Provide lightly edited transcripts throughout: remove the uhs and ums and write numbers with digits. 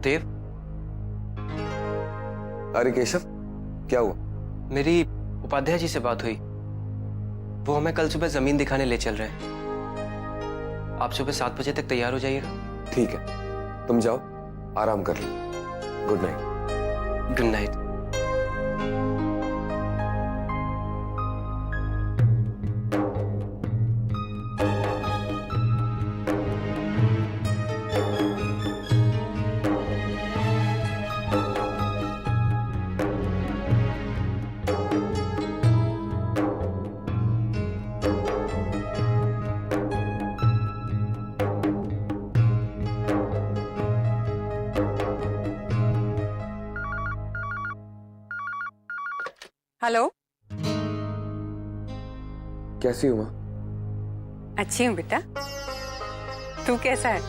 देव। अरे केशव, क्या हुआ? मेरी उपाध्याय जी से बात हुई। वो हमें कल सुबह जमीन दिखाने ले चल रहे हैं। आप सुबह 7 बजे तक तैयार हो जाइएगा। ठीक है, तुम जाओ, आराम कर लो। Good night. Good night. Hello. कैसी हो माँ? अच्छी हूँ बेटा। तू कैसा है?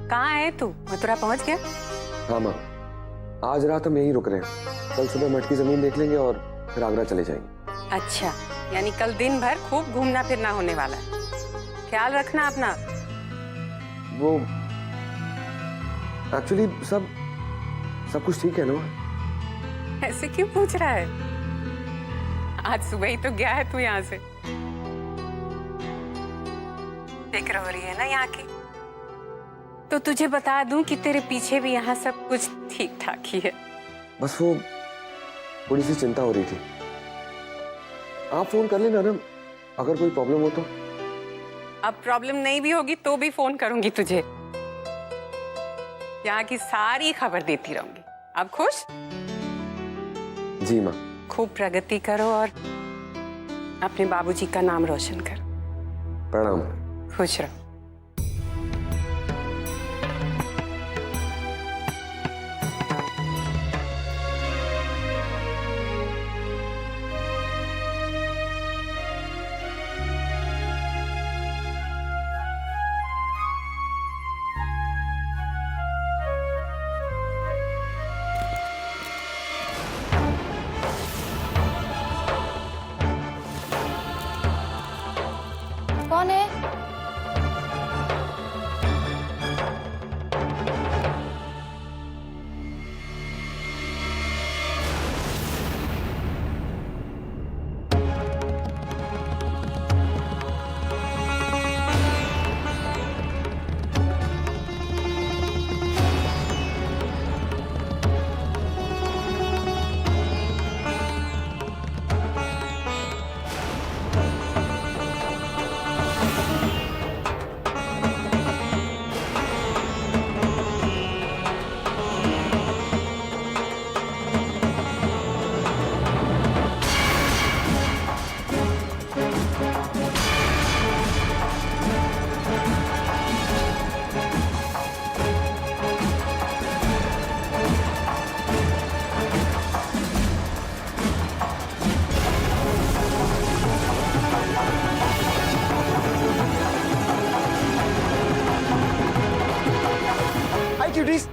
कहाँ है तू? मथुरा पहुँच गया? हाँ माँ, आज रात हम यहीं रुक रहे हैं। कल सुबह मठ की जमीन देख लेंगे और फिर आगरा चले जाएंगे। अच्छा, यानी कल दिन भर खूब घूमना फिरना होने वाला है। ख्याल रखना अपना। वो एक्चुअली सब कुछ ठीक है ना? ऐसे क्यों पूछ रहा है? आज सुबह ही तो गया है तू यहाँ से। फिक्र हो रही है ना यहाँ की? तो तुझे बता दूं कि तेरे पीछे भी यहाँ सब कुछ ठीक ठाक ही है। बस वो थोड़ी सी चिंता हो रही थी। आप फोन कर लेना ना अगर कोई प्रॉब्लम हो तो। अब प्रॉब्लम नहीं भी होगी तो भी फोन करूंगी तुझे। यहाँ की सारी खबर देती रहूंगी। अब खुश? जी माँ। खूब प्रगति करो और अपने बाबूजी का नाम रोशन करो। प्रणाम। खुश रहो। कौन है? हाय क्यूटीज।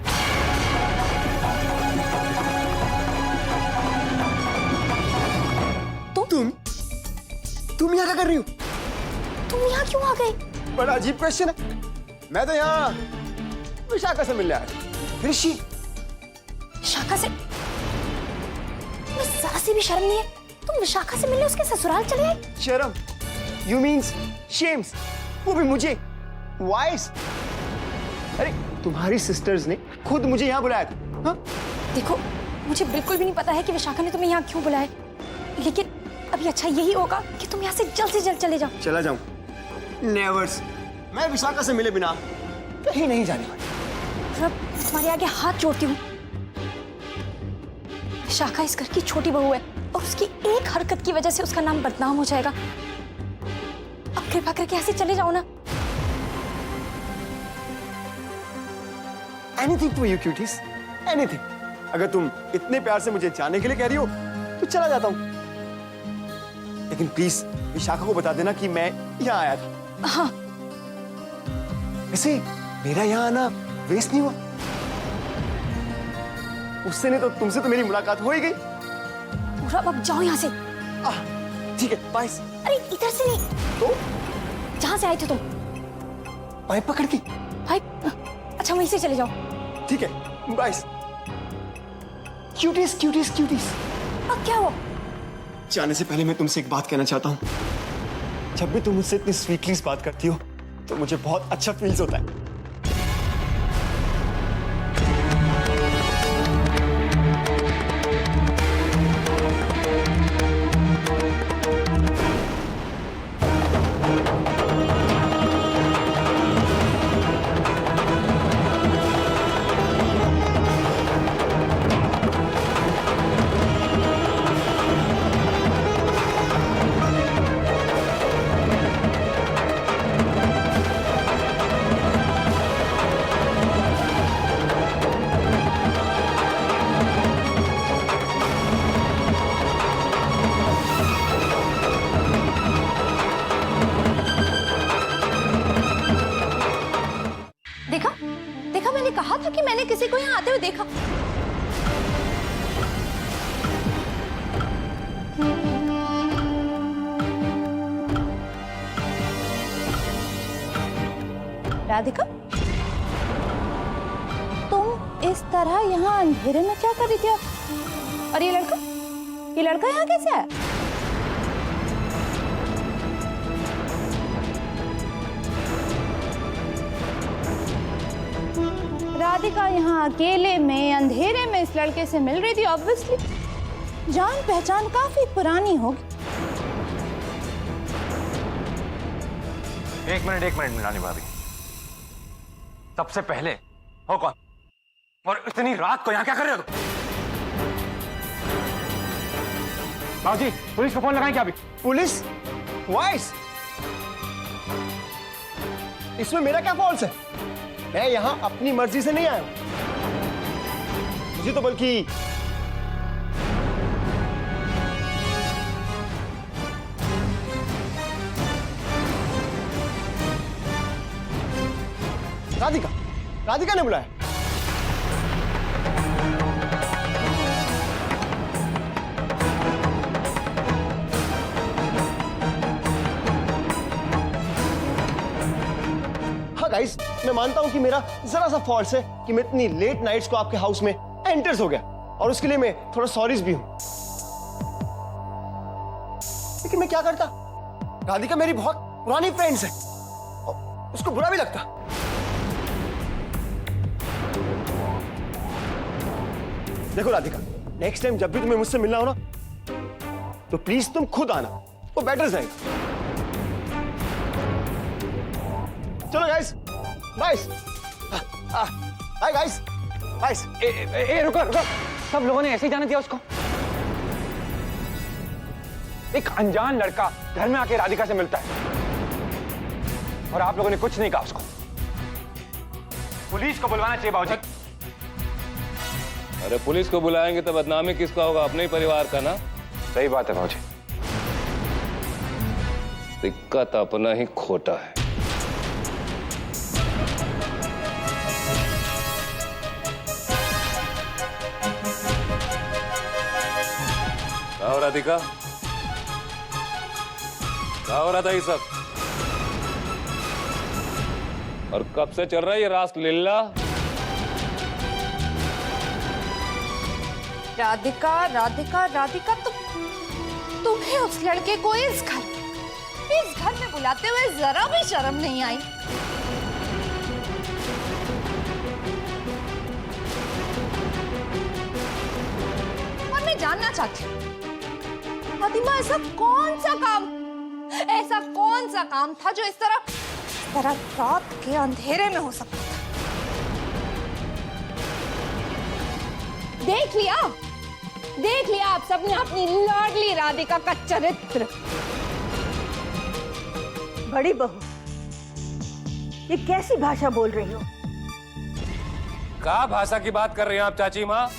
तुम यहाँ क्या कर रही हो? तुम यहाँ क्यों आ गए? बड़ा अजीब क्वेश्चन है। मैं तो यहाँ विशाखा से मिलने आया। ऋषि विशाखा से? तुम्हें जरा सी भी शर्म नहीं है? तुम विशाखा से मिलने उसके ससुराल चले आए? शर्म? You means shames? वो भी मुझे? वाइस? अरे तुम्हारी सिस्टर्स ने खुद मुझे यहाँ बुलाया था। हाँ? देखो, मुझे बिल्कुल भी नहीं पता है कि विशाखा ने तुम्हें यहाँ क्यों बुलाया, लेकिन अभी अच्छा यही होगा कि तुम यहाँ से जल्द चले जाओ। चला जाऊं? नेवर्स। मैं विशाखा से मिले बिना कहीं नहीं जाने वाली। अब तुम्हारे आगे हाथ जोड़ती हूँ। विशाखा इस घर की छोटी बहू है और उसकी एक हरकत की वजह से उसका नाम बदनाम हो जाएगा। अब कृपा करके ऐसे चले जाओ ना। Anything to you cuties, anything. अगर तुम इतने प्यार से मुझे जाने के लिए कह रही हो तो चला जाता हूँ, लेकिन प्लीज विशाखा को बता देना कि मैं यहाँ आया था। हाँ। वैसे मेरा यहाँ आना वेस्ट नहीं हुआ। उससे नहीं तो तुमसे तो मेरी मुलाकात हो ही गई। पूरा अब जाओ यहाँ से। ठीक है, बाय। अरे इधर से नहीं, तो जहाँ से आए थे तुम। पाइप पकड़ के? भाई अच्छा वहीं से चले जाओ। ठीक है, गाइस, क्यूटीज क्यूटीज क्यूटीज। अब क्या हुआ? जाने से पहले मैं तुमसे एक बात कहना चाहता हूँ। जब भी तुम मुझसे इतनी स्वीटली बात करती हो तो मुझे बहुत अच्छा फील्स होता है। देखा देखा, मैंने कहा था कि मैंने किसी को यहाँ आते हुए देखा। राधिका, तुम इस तरह यहाँ अंधेरे में क्या कर रही थी? और ये लड़का यहाँ कैसे आया? राधिका यहाँ अकेले में अंधेरे में इस लड़के से मिल रही थी। ऑब्वियसली जान पहचान काफी पुरानी होगी। एक मिनट रानी भाभी, सबसे पहले हो कौन और इतनी रात को यहाँ क्या कर रहे हो तुम? बाबूजी, पुलिस को फोन लगाएं क्या अभी? पुलिस? वाइस, इसमें मेरा क्या फॉल्ट है? मैं यहां अपनी मर्जी से नहीं आया हूं। मुझे तो बल्कि राधिका ने बुलाया। हाँ गाइस, मैं मानता हूं कि मेरा जरा सा फॉल्ट है कि मैं इतनी लेट नाइट्स को आपके हाउस में एंटर्स हो गया, और उसके लिए मैं थोड़ा सॉरीज भी हूं। लेकिन मैं क्या करता? राधिका मेरी बहुत पुरानी फ्रेंड्स है, और उसको बुरा भी लगता। देखो राधिका, नेक्स्ट टाइम जब भी तुम्हें मुझसे मिलना हो ना, तो प्लीज तुम खुद आना, वो बेटर जाएगा। चलो guys, guys, hi guys, guys. रुको, सब लोगों ने ऐसे ही जाने दिया उसको? एक अनजान लड़का घर में आके राधिका से मिलता है और आप लोगों ने कुछ नहीं कहा उसको। पुलिस को बुलवाना चाहिए बाबूजी। अरे पुलिस को बुलाएंगे तो बदनामी किसका होगा? अपने ही परिवार का ना। सही बात है बाबूजी। दिक्कत अपना ही खोटा है। आओ राधिका, क्या हो रहा था ये सब? और कब से चल रहा है ये रास लीला? राधिका, तुम्हें उस लड़के को इस घर में बुलाते हुए जरा भी शर्म नहीं आई? और मैं जानना चाहती हूँ, फातिमा, ऐसा कौन सा काम था जो इस तरह रात के अंधेरे में हो सकता था? देख लिया आप सबने अपनी लाडली राधिका का चरित्र। बड़ी बहू, ये कैसी भाषा बोल रही हो? क्या भाषा की बात कर रही हैं आप चाची माँ?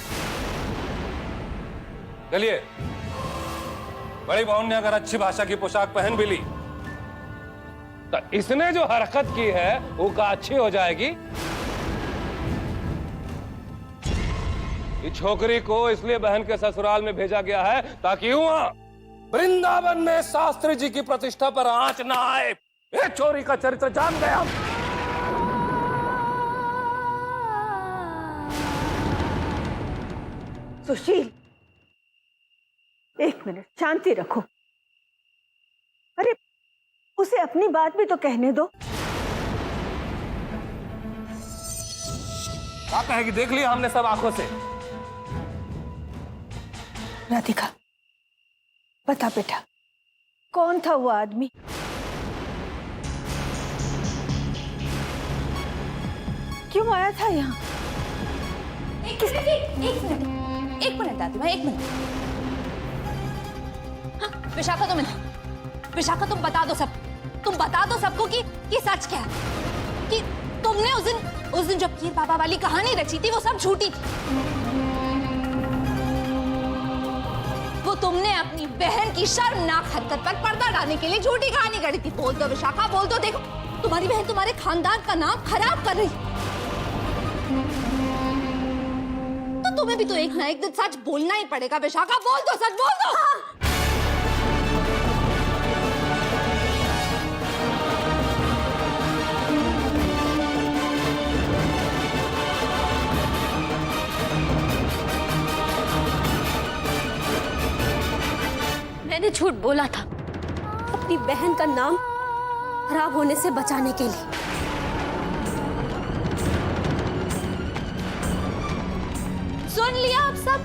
चलिए, बड़ी बहू ने अगर अच्छी भाषा की पोशाक पहन भी ली तो इसने जो हरकत की है वो क्या अच्छी हो जाएगी? इस छोकरी को इसलिए बहन के ससुराल में भेजा गया है ताकि वहां वृंदावन में शास्त्री जी की प्रतिष्ठा पर आंच ना आए। ये चोरी का चरित्र जान गए हम। सुशील, एक मिनट शांति रखो। अरे उसे अपनी बात भी तो कहने दो। क्या कहेगी? देख लिया हमने सब आंखों से। राधिका, बता बेटा, कौन था वो आदमी? क्यों आया था यहाँ? एक मिनट दादी माँ, एक मिनट। हाँ, विशाखा विशाखा तुम बता दो सबको कि सच क्या है, कि तुमने उस दिन जब पीर बाबा वाली कहानी रची थी वो सब झूठी थी। वो तुमने अपनी बहन की शर्मनाक हरकत पर पर्दा डालने के लिए झूठी कहानी गढ़ी थी। बोल दो विशाखा, बोल दो। देखो तुम्हारी बहन तुम्हारे खानदान का नाम खराब कर रही, तो तुम्हें भी तो एक ना एक दिन सच बोलना ही पड़ेगा। विशाखा बोल दो, सच बोल दो। मैंने झूठ बोला था अपनी बहन का नाम खराब होने से बचाने के लिए। सुन लिया आप सब?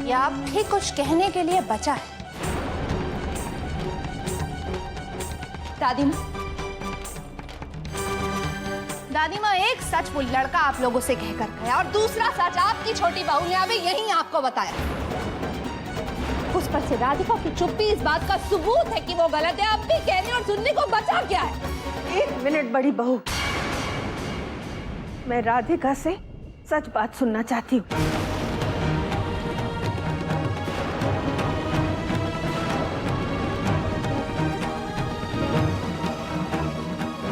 या आप भी कुछ कहने के लिए बचा है? दादी माँ, एक सच वो लड़का आप लोगों से कहकर गया और दूसरा सच आपकी छोटी बहू ने अभी यहीं आपको बताया। उस पर से राधिका की चुप्पी इस बात का सबूत है कि वो गलत है। आप भी कहने और सुनने को बचा क्या है? एक मिनट बड़ी बहू, मैं राधिका से सच बात सुनना चाहती हूँ।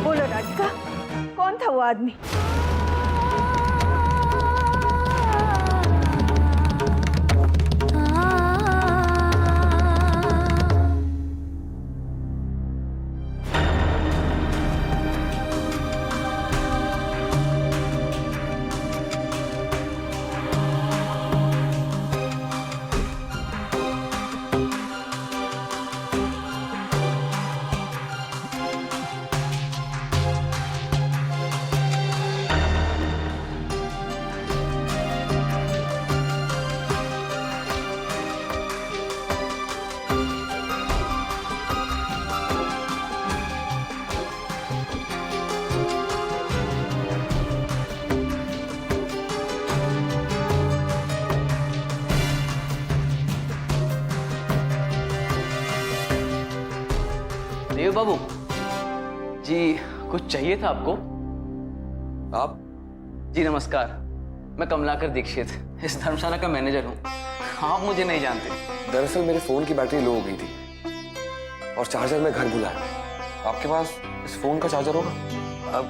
बोलो राधिका, कौन था वो आदमी? देव बाबू जी, कुछ चाहिए था आपको? आप? जी नमस्कार, मैं कमलाकर दीक्षित इस धर्मशाला का मैनेजर हूँ। आप मुझे नहीं जानते। दरअसल मेरे फोन की बैटरी लो हो गई थी और चार्जर मैं घर भुलाया। आपके पास इस फोन का चार्जर होगा? अब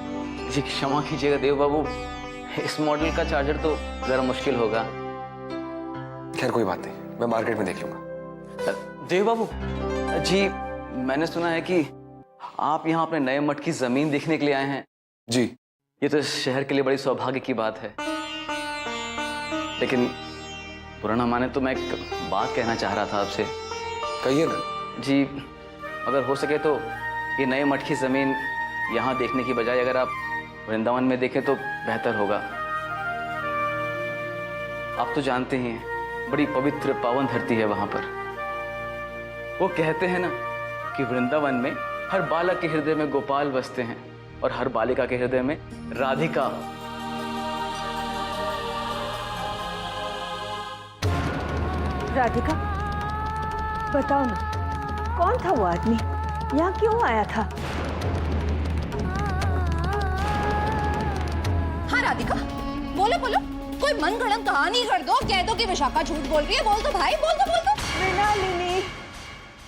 जी क्षमा कीजिएगा देव बाबू, इस मॉडल का चार्जर तो जरा मुश्किल होगा। खैर कोई बात नहीं, मैं मार्केट में देख लूंगा। देव बाबू जी, मैंने सुना है कि आप यहाँ अपने नए मठ की जमीन देखने के लिए आए हैं। जी। ये तो इस शहर के लिए बड़ी सौभाग्य की बात है, लेकिन पुराना माने तो मैं एक बात कहना चाह रहा था आपसे। कहिए ना। जी, अगर हो सके तो ये नए मठ की जमीन यहाँ देखने की बजाय अगर आप वृंदावन में देखें तो बेहतर होगा। आप तो जानते ही हैं, बड़ी पवित्र पावन धरती है वहां पर। वो कहते हैं ना कि वृंदावन में हर बालक के हृदय में गोपाल बसते हैं और हर बालिका के हृदय में राधिका। राधिका, बताओ ना, कौन था वो आदमी? यहाँ क्यों आया था? हाँ राधिका, बोलो बोलो, कोई मनगढ़ंत कहानी कर दो, कह दो कि विशाखा झूठ बोल रही है। बोल दो भाई, बोल दो बोल दो। मृणालिनी,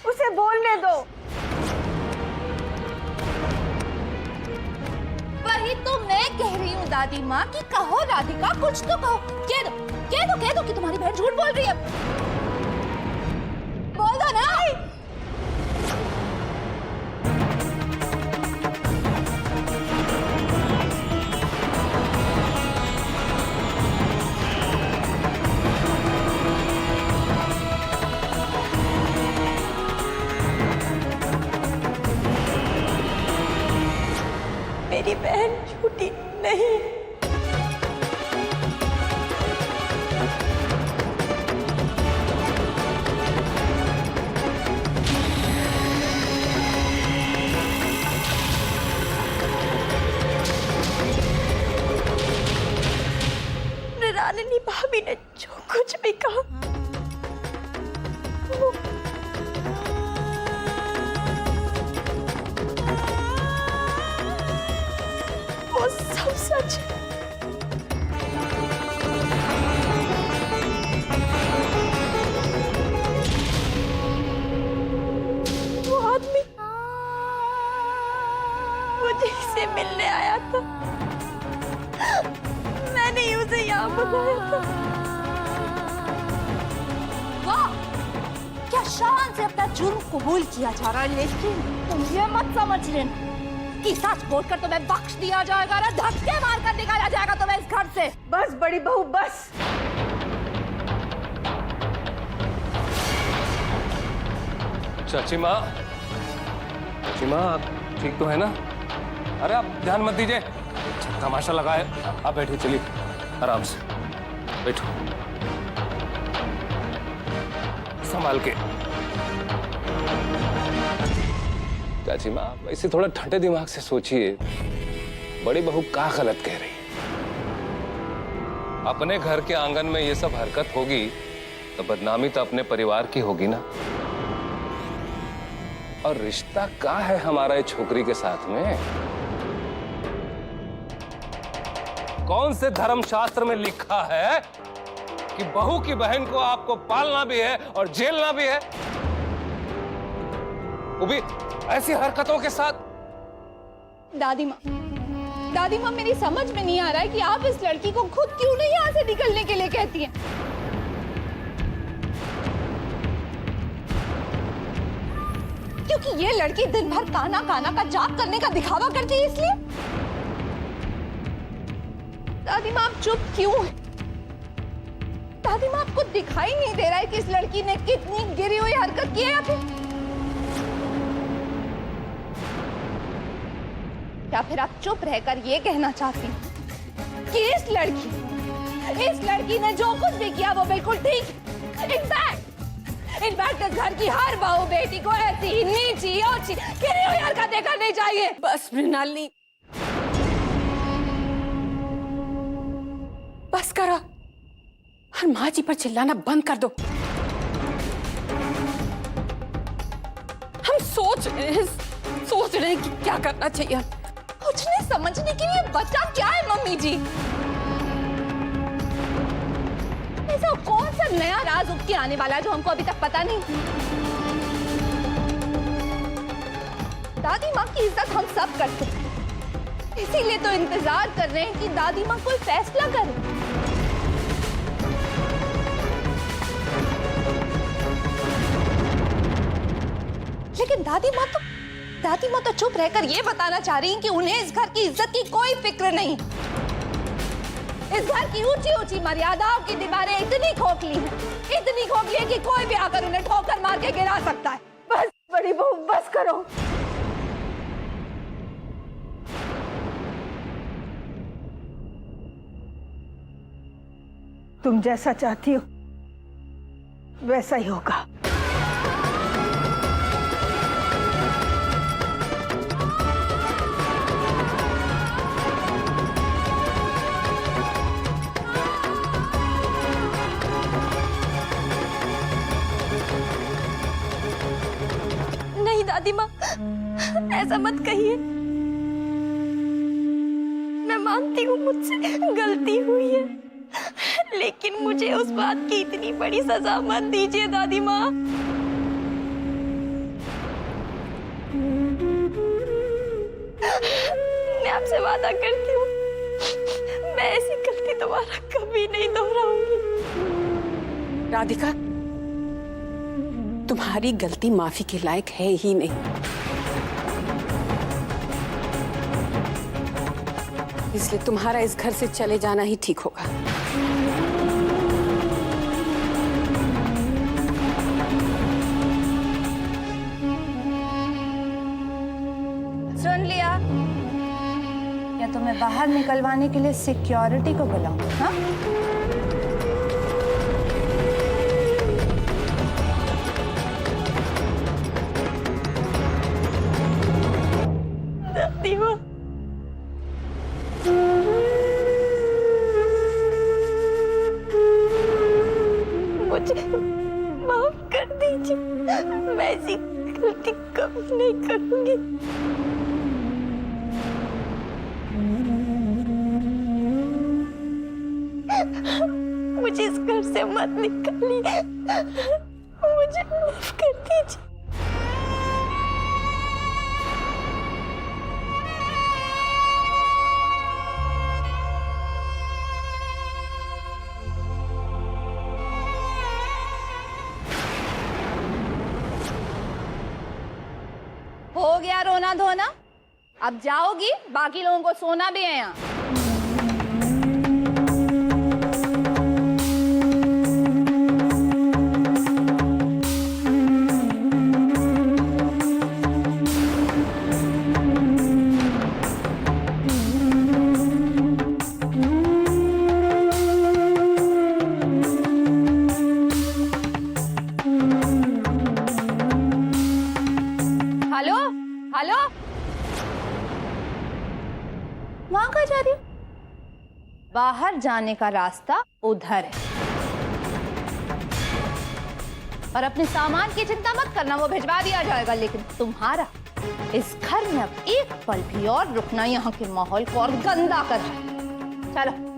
उसे बोलने दो। वही तो मैं कह रही हूँ दादी माँ कि कहो राधिका, कुछ तो कहो। कह दो कह दो कह दो कि तुम्हारी बहन झूठ बोल रही है। बोल दो ना। मेरी बहन झूठी नहीं। मृणालिनी भाभी ने जो कुछ भी कहा वो सब सच है। वो आदमी मुझे से मिलने आया था, मैंने ही उसे यहाँ बुलाया था। वाह, क्या शान से अपना जुर्म कबूल किया जा रहा है, लेकिन तुम ये मत समझ लेना कि सच बोलकर तुम्हें बख्श दिया जाएगा ना धक्के मारकर निकाला जाएगा तुम्हें इस घर से। बस बड़ी बहू बस। चाची माँ आप ठीक तो है ना? अरे आप ध्यान मत दीजिए, तमाशा लगा है। आप बैठिए, चलिए आराम से बैठो, संभाल के। चाची माँ ऐसे थोड़ा ठंडे दिमाग से सोचिए, बड़ी बहू क्या गलत कह रही है? अपने घर के आंगन में ये सब हरकत होगी तो बदनामी तो अपने परिवार की होगी ना। और रिश्ता क्या है हमारा ये छोकरी के साथ में? कौन से धर्म शास्त्र में लिखा है कि बहू की बहन को आपको पालना भी है और झेलना भी है, वो भी ऐसी हरकतों के साथ? दादी माँ मेरी समझ में नहीं आ रहा है कि आप इस लड़की को खुद क्यों नहीं यहाँ से निकलने के लिए कहती हैं। क्योंकि ये लड़की दिन भर काना काना का जाप करने का दिखावा करती है इसलिए? दादी माँ आप चुप क्यों हैं? दादी माँ आपको दिखाई नहीं दे रहा है कि इस लड़की ने कितनी गिरी हुई हरकत की है या फिर आप चुप रहकर ये कहना चाहती हैं कि इस लड़की ने जो कुछ भी किया वो बिल्कुल ठीक। इनफैक्ट इस घर की हर बहू बेटी को ऐसी ही नीची ओछी गिरी हुई हरकतें करनी चाहिए। बस मृणालिनी, बस करो और माँ जी पर चिल्लाना बंद कर दो। हम सोच रहे हैं कि क्या करना चाहिए। कुछ नहीं समझने के लिए बच्चा क्या है मम्मी जी? ऐसा कौन सा नया राज उठ के आने वाला है जो हमको अभी तक पता नहीं? दादी माँ की इज्जत हम सब करते हैं, इसीलिए तो इंतजार कर रहे हैं कि दादी माँ कोई फैसला करे। लेकिन दादी माँ तो चुप रहकर ये बताना चाह रही हैं कि उन्हें इस घर की इज्जत की कोई फिक्र नहीं। इस घर की ऊंची ऊंची मर्यादाओं की दीवारें इतनी खोखली है कि कोई भी आकर उन्हें ठोकर मार के गिरा सकता है। बस बड़ी बहू बस करो। तुम जैसा चाहती हो वैसा ही होगा। दादी माँ ऐसा मत कहिए, मैं मानती हूँ मुझसे गलती हुई है, लेकिन मुझे उस बात की इतनी बड़ी सजा मत दीजिए दादी माँ। मैं आपसे वादा करती हूँ मैं ऐसी गलती दोबारा कभी नहीं दोहराऊंगी। राधिका, तुम्हारी गलती माफी के लायक है ही नहीं, इसलिए तुम्हारा इस घर से चले जाना ही ठीक होगा। सुन लिया? या तुम्हें बाहर निकलवाने के लिए सिक्योरिटी को बुलाऊं? हाँ? दादी माँ, मुझे माफ कर दीजिए, मैं ऐसी गलती कभी नहीं करूंगी। मुझे इस घर से मत निकालिए, मुझे माफ कर दीजिए। हो गया रोना धोना, अब जाओगी? बाकी लोगों को सोना भी है यहाँ। हेलो हेलो, वहां कहाँ जा रही हो? बाहर जाने का रास्ता उधर है। और अपने सामान की चिंता मत करना, वो भिजवा दिया जाएगा। लेकिन तुम्हारा इस घर में अब एक पल भी और रुकना यहाँ के माहौल को और गंदा कर। चलो।